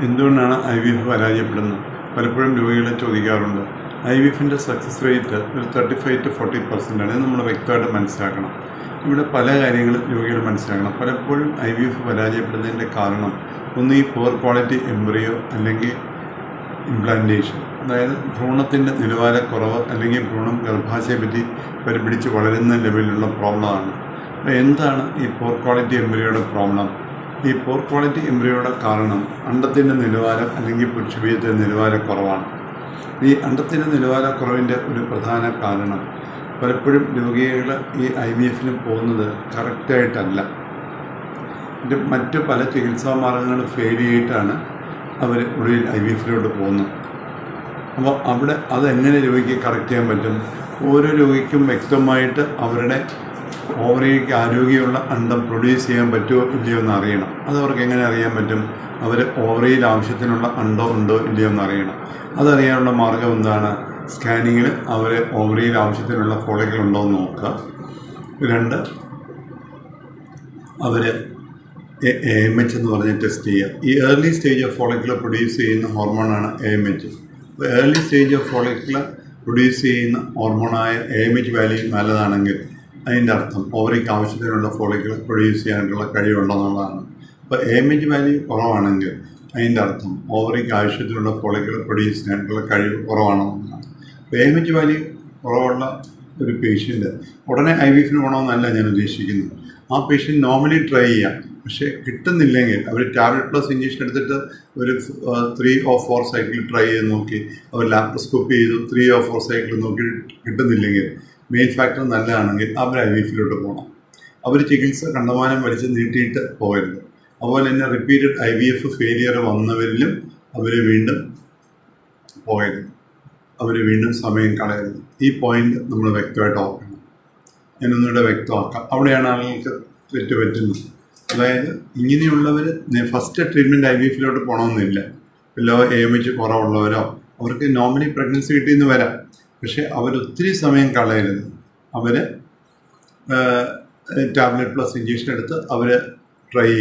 എന്തുകൊണ്ടാണ് IVF പരാജയപ്പെടുന്നത്? പലപ്പോഴും രോഗികളെ ചോദിക്കാറുണ്ട്. IVFിൻ്റെ സക്സസ് റേറ്റ് ഒരു 35-40% ആണ്. ഇത് നമ്മൾ വ്യക്തമായിട്ട് മനസ്സിലാക്കണം. ഇവിടെ പല കാര്യങ്ങളും രോഗികൾ മനസ്സിലാക്കണം. പലപ്പോഴും IVF പരാജയപ്പെടുന്നതിൻ്റെ കാരണം ഒന്ന് ഈ പുവർ ക്വാളിറ്റി എംബ്രിയോ അല്ലെങ്കിൽ ഇംപ്ലാന്റേഷൻ, അതായത് ഭ്രൂണത്തിൻ്റെ നിലവാരക്കുറവ് അല്ലെങ്കിൽ ഭ്രൂണം ഗർഭാശയ ഭിത്തി പരിപിടിച്ച് വളരുന്ന ലെവലിലുള്ള പ്രോബ്ലമാണ്. അപ്പോൾ എന്താണ് ഈ പുവർ ക്വാളിറ്റി എംബ്രിയോയുടെ പ്രോബ്ലം? ഈ പുവർ ക്വാളിറ്റി എംബ്രിയോയുടെ കാരണം അണ്ടത്തിൻ്റെ നിലവാരം അല്ലെങ്കിൽ പുരുഷബീജത്തിൻ്റെ നിലവാരക്കുറവാണ്. ഈ അണ്ടത്തിൻ്റെ നിലവാരക്കുറവിൻ്റെ ഒരു പ്രധാന കാരണം പലപ്പോഴും രോഗികൾ ഈ IVFന് പോകുന്നത് കറക്റ്റായിട്ടല്ല. മറ്റ് പല ചികിത്സാ മാർഗങ്ങൾ ഫെയിൽ ചെയ്തിട്ടാണ് അവർ ഒടുവിൽ IVFിലോട്ട് പോകുന്നത്. അപ്പോൾ അവിടെ അതെങ്ങനെ രോഗിക്ക് കറക്റ്റ് ചെയ്യാൻ പറ്റും? ഓരോ രോഗിക്കും വ്യക്തമായിട്ട് അവരുടെ ഓവറിക്ക് ആരോഗ്യമുള്ള അണ്ടം പ്രൊഡ്യൂസ് ചെയ്യാൻ പറ്റുമോ ഇല്ലയോ എന്ന് അറിയണം. അതവർക്ക് എങ്ങനെ അറിയാൻ പറ്റും? അവർ ഓവറിയിൽ ആവശ്യത്തിനുള്ള അണ്ടം ഉണ്ടോ ഇല്ലയോ എന്ന് അറിയണം. അതറിയാനുള്ള മാർഗം എന്താണ്? സ്കാനിങ്ങിൽ അവർ ഓവറിയിൽ ആവശ്യത്തിനുള്ള ഫോളിക്കിൾ ഉണ്ടോ എന്ന് നോക്കുക. 2, അവർ AMH എന്ന് പറഞ്ഞ് ടെസ്റ്റ് ചെയ്യുക. ഈ early stage of follicle produce ചെയ്യുന്ന ഹോർമോണാണ് AMH. അപ്പോൾ early stage of follicle produce ചെയ്യുന്ന ഹോർമോണായ AMH വാല്യൂ നല്ലതാണെങ്കിൽ അതിൻ്റെ അർത്ഥം ഓവറിക്ക് ആവശ്യത്തിനുള്ള ഫോളിക്കിൾ പ്രൊഡ്യൂസ് ചെയ്യാനുള്ള കഴിവുണ്ടെന്നുള്ളതാണ്. അപ്പോൾ AMH വാല്യൂ കുറവാണെങ്കിൽ അതിൻ്റെ അർത്ഥം ഓവറിക്ക് ആവശ്യത്തിനുള്ള ഫോളിക്കിൾ പ്രൊഡ്യൂസ് ചെയ്യാനുള്ള കഴിവ് കുറവാണെന്നുള്ളതാണ്. അപ്പോൾ AMH വാല്യൂ കുറവുള്ള ഒരു പേഷ്യൻ്റ് ഉടനെ IVFന് പോകണമെന്നല്ല ഞാൻ ഉദ്ദേശിക്കുന്നത്. ആ പേഷ്യൻ്റ് നോർമലി ട്രൈ ചെയ്യാം. പക്ഷേ കിട്ടുന്നില്ലെങ്കിൽ അവർ ടാബ്ലറ്റ് പ്ലസ് ഇഞ്ചക്ഷൻ എടുത്തിട്ട് ഒരു 3 or 4 സൈക്കിൾ ട്രൈ ചെയ്ത് നോക്കി, അവർ ലാപ്രോസ്കോപ്പി ചെയ്തു 3 or 4 സൈക്കിൾ നോക്കി കിട്ടുന്നില്ലെങ്കിൽ മെയിൻ ഫാക്ടർ നല്ലതാണെങ്കിൽ അവർ IVFിലോട്ട് പോകണം. അവർ ചികിത്സ കണ്ടമാനം വലിച്ച് നീട്ടിയിട്ട് പോകരുത്. അതുപോലെ തന്നെ റിപ്പീറ്റഡ് IVF ഫെയിലിയർ വന്നവരിലും അവർ വീണ്ടും പോകരുത്. അവർ വീണ്ടും സമയം കളയരുത്. ഈ പോയിന്റ് നമ്മൾ വ്യക്തമായിട്ട് ഓർക്കണം. ഞാനൊന്നുകൂടെ വ്യക്തമാക്കാം. അവിടെയാണ് ആളുകൾക്ക് തെറ്റ് പറ്റുന്നത്. അതായത് ഇങ്ങനെയുള്ളവർ ഫസ്റ്റ് ട്രീറ്റ്മെൻറ്റ് IVFിലോട്ട് പോകണമെന്നില്ല. ലോ AMH കുറവുള്ളവരോ അവർക്ക് നോർമലി പ്രഗ്നൻസി കിട്ടിയെന്ന് വരാം. പക്ഷേ അവരൊത്തിരി സമയം കളയരുത്. അവർ ടാബ്ലറ്റ് പ്ലസ് ഇഞ്ചക്ഷൻ എടുത്ത് അവർ ട്രൈ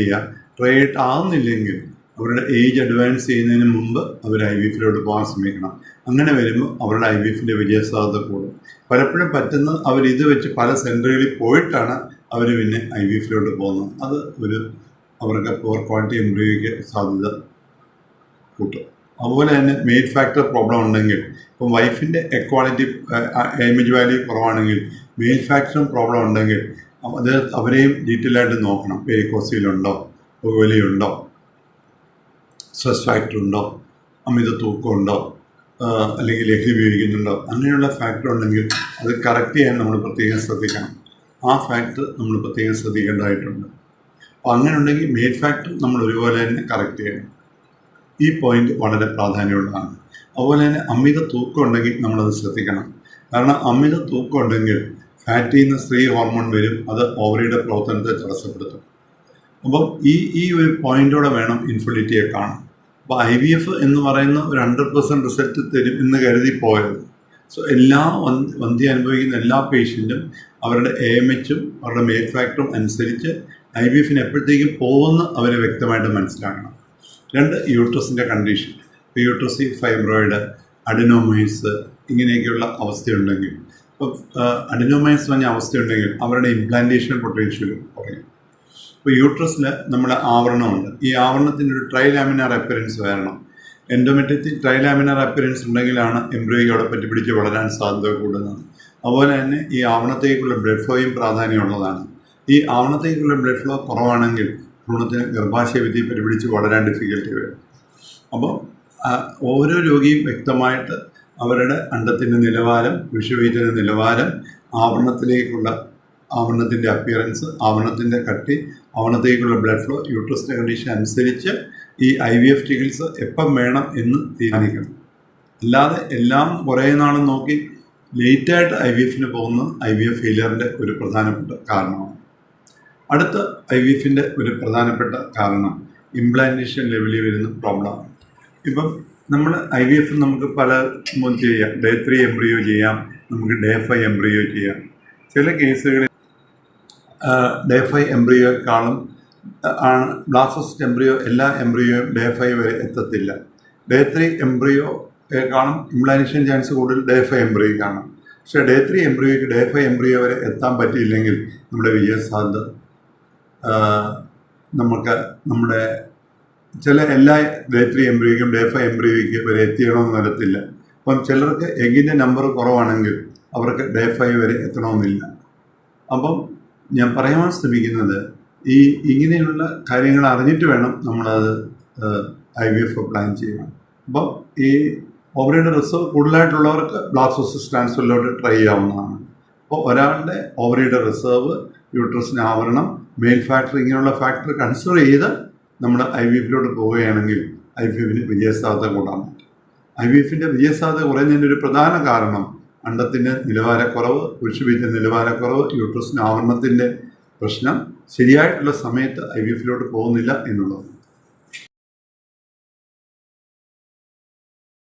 ആവുന്നില്ലെങ്കിൽ അവരുടെ ഏജ് അഡ്വാൻസ് ചെയ്യുന്നതിന് മുമ്പ് അവർ IVFിലോട്ട് പോകാൻ ശ്രമിക്കണം. അങ്ങനെ വരുമ്പോൾ അവരുടെ IVFിൻ്റെ വിജയസാധ്യത കൂടും. പലപ്പോഴും പറ്റുന്നത് അവരിത് വെച്ച് പല സെൻറ്ററുകളിൽ പോയിട്ടാണ് അവർ പിന്നെ IVFിലോട്ട് പോകുന്നത്. അത് അവർക്ക് പുവർ ക്വാളിറ്റി എംബ്രിയോയ്ക്ക് സാധ്യത കൂട്ടും. അതുപോലെ തന്നെ മെയിൽ ഫാക്ടർ പ്രോബ്ലം ഉണ്ടെങ്കിൽ, ഇപ്പം വൈഫിൻ്റെ എക്വാളിറ്റി AMH വാല്യൂ കുറവാണെങ്കിൽ മെയിൽ ഫാക്ടറും പ്രോബ്ലം ഉണ്ടെങ്കിൽ അത് അവരെയും ഡീറ്റെയിൽ ആയിട്ട് നോക്കണം. വെരിക്കോസിലുണ്ടോ, പുകവലിയുണ്ടോ, സ്ട്രെസ് ഫാക്ടർ ഉണ്ടോ, അമിത തൂക്കമുണ്ടോ, അല്ലെങ്കിൽ ലഹരി ഉപയോഗിക്കുന്നുണ്ടോ, അങ്ങനെയുള്ള ഫാക്ടർ ഉണ്ടെങ്കിൽ അത് കറക്റ്റ് ചെയ്യാൻ നമ്മൾ പ്രത്യേകം ശ്രദ്ധിക്കണം. ആ ഫാക്ടർ നമ്മൾ പ്രത്യേകം ശ്രദ്ധിക്കേണ്ടതായിട്ടുണ്ട്. അപ്പോൾ അങ്ങനെ ഉണ്ടെങ്കിൽ മെയിൽ ഫാക്ടർ നമ്മൾ ഒരുപോലെ തന്നെ കറക്റ്റ് ചെയ്യണം. ഈ പോയിന്റ് വളരെ പ്രാധാന്യമുള്ളതാണ്. അതുപോലെ തന്നെ അമിത തൂക്കം ഉണ്ടെങ്കിൽ നമ്മളത് ശ്രദ്ധിക്കണം. കാരണം അമിത തൂക്കം ഉണ്ടെങ്കിൽ ഫാറ്റിൽ നിന്ന് സ്ത്രീ ഹോർമോൺ വരും. അത് ഓവറിയുടെ പ്രവർത്തനത്തെ തടസ്സപ്പെടുത്തും. അപ്പം ഈ ഒരു പോയിന്റോടെ വേണം ഇൻഫെർട്ടിലിറ്റിയെ കാണാൻ. അപ്പോൾ IVF എന്ന് പറയുന്ന ഒരു 100% റിസൾട്ട് തരും എന്ന് കരുതി പോകരുത്. സോ എല്ലാ വന്ധ്യ അനുഭവിക്കുന്ന എല്ലാ പേഷ്യൻറ്റും അവരുടെ AMHും അവരുടെ മെയിൽ ഫാക്ടറും അനുസരിച്ച് IVFന് എപ്പോഴത്തേക്കും പോകുമെന്ന് അവർ വ്യക്തമായിട്ട് മനസ്സിലാക്കണം. 2, യൂട്രസിൻ്റെ കണ്ടീഷൻ. യൂട്രസി ഫൈബ്രോയിഡ്, അഡിനോമൈസ് ഇങ്ങനെയൊക്കെയുള്ള അവസ്ഥയുണ്ടെങ്കിൽ, ഇപ്പോൾ അഡിനോമൈസ് പറഞ്ഞ അവസ്ഥയുണ്ടെങ്കിൽ അവരുടെ ഇംപ്ലാന്റേഷൻ പൊട്ടൻഷ്യൽ കുറയും. ഇപ്പോൾ യൂട്രസിൽ നമ്മുടെ ആവരണമുണ്ട്. ഈ ആവരണത്തിൻ്റെ ഒരു ട്രൈലാമിനാർ അപ്പിയറൻസ് വരണം. എൻഡോമെട്രിയത്തിൽ ട്രൈലാമിനാർ അപ്പിയറൻസ് ഉണ്ടെങ്കിലാണ് എംബ്രിയോയ്ക്ക് അവിടെ പറ്റിപ്പിടിച്ച് വളരാൻ സാധ്യത കൂടുന്നത്. അതുപോലെ തന്നെ ഈ ആവരണത്തേക്കുള്ള ബ്ലഡ് ഫ്ലോയും പ്രാധാന്യമുള്ളതാണ്. ഈ ആവരണത്തേക്കുള്ള ബ്ലഡ് ഫ്ലോ കുറവാണെങ്കിൽ ഭ്രൂണത്തിന് ഗർഭാശയ ഭിത്തി പരിപിടിച്ച് വളരാൻ ഡിഫിക്കൽറ്റി വരും. അപ്പോൾ ഓരോ രോഗിയും വ്യക്തമായിട്ട് അവരുടെ അണ്ടത്തിൻ്റെ നിലവാരം, വിഷബീജത്തിൻ്റെ നിലവാരം, ആവരണത്തിൻ്റെ അപ്പിയറൻസ്, ആവരണത്തിൻ്റെ കട്ടി, ആവരണത്തേക്കുള്ള ബ്ലഡ് ഫ്ലോ, യൂട്രസിൻ്റെ കണ്ടീഷൻ അനുസരിച്ച് ഈ IVF ചികിത്സ എപ്പം വേണം എന്ന് തീരുമാനിക്കണം. അല്ലാതെ എല്ലാം കുറേ നാളും നോക്കി ലേറ്റായിട്ട് IVFന് പോകുന്നത് IVF ഫെയിലിയറിൻ്റെ ഒരു പ്രധാനപ്പെട്ട കാരണമാണ്. അടുത്ത IVFിൻ്റെ ഒരു പ്രധാനപ്പെട്ട കാരണം ഇംപ്ലാന്റേഷൻ ലെവലിൽ വരുന്ന പ്രോബ്ലമാണ്. ഇപ്പം നമ്മൾ IVF നമുക്ക് പല ചെയ്യാം. Day 3 എംബ്രിയോ ചെയ്യാം, നമുക്ക് Day 5 എംബ്രിയോ ചെയ്യാം. ചില കേസുകളിൽ Day 5 എംബ്രിയോയെക്കാളും ആണ് ബ്ലാസ്റ്റോസിസ്റ്റ് എംബ്രിയോ. എല്ലാ എംബ്രിയോയും ഡേ 5 വരെ എത്തത്തില്ല. ഡേ 3 എംബ്രിയോ കാണും ഇംപ്ലാന്റേഷൻ ചാൻസ് കൂടുതൽ ഡേ 5 എംബ്രിയോ കാണും. പക്ഷേ ഡേ 3 എംബ്രിയോയ്ക്ക് ഡേ 5 എംബ്രിയോ വരെ എത്താൻ പറ്റിയില്ലെങ്കിൽ നമ്മുടെ വിജയസാധ്യത നമുക്ക് നമ്മുടെ എല്ലാ ഡേ 3 എംബ്രിയോയ്ക്കും ഡേ 5 എംബ്രിയോയ്ക്ക് വരെ എത്തിക്കണമെന്ന് വരത്തില്ല. അപ്പം ചിലർക്ക് എഗ്ഗിൻ്റെ നമ്പർ കുറവാണെങ്കിൽ അവർക്ക് ഡേ 5 വരെ എത്തണമെന്നില്ല. അപ്പം ഞാൻ പറയാൻ ശ്രമിക്കുന്നത് ഇങ്ങനെയുള്ള കാര്യങ്ങൾ അറിഞ്ഞിട്ട് വേണം നമ്മളത് IVF പ്ലാൻ ചെയ്യാൻ. അപ്പോൾ ഈ ഓവറിയുടെ റിസർവ് കൂടുതലായിട്ടുള്ളവർക്ക് ബ്ലാസ്റ്റോസിസ്റ്റ് ട്രാൻസ്ഫറിലോട്ട് ട്രൈ ചെയ്യാവുന്നതാണ്. അപ്പോൾ ഒരാളുടെ ഓവറിയുടെ റിസർവ്, യൂട്രസിന് ആവരണം, മെയിൽ ഫാക്ടർ, ഇങ്ങനെയുള്ള ഫാക്ടർ കൺസിഡർ ചെയ്ത് നമ്മൾ IVFിലോട്ട് പോവുകയാണെങ്കിൽ IVFിന് വിജയസാധ്യത കൂടാൻ പറ്റും. IVFിൻ്റെ വിജയസാധ്യത കുറഞ്ഞതിൻ്റെ ഒരു പ്രധാന കാരണം അണ്ടത്തിൻ്റെ നിലവാരക്കുറവ്, പുരുഷബീജ നിലവാരക്കുറവ്, യൂട്രസിന് ആവരണത്തിൻ്റെ പ്രശ്നം, ശരിയായിട്ടുള്ള സമയത്ത് IVFിലോട്ട് പോകുന്നില്ല എന്നുള്ളത്.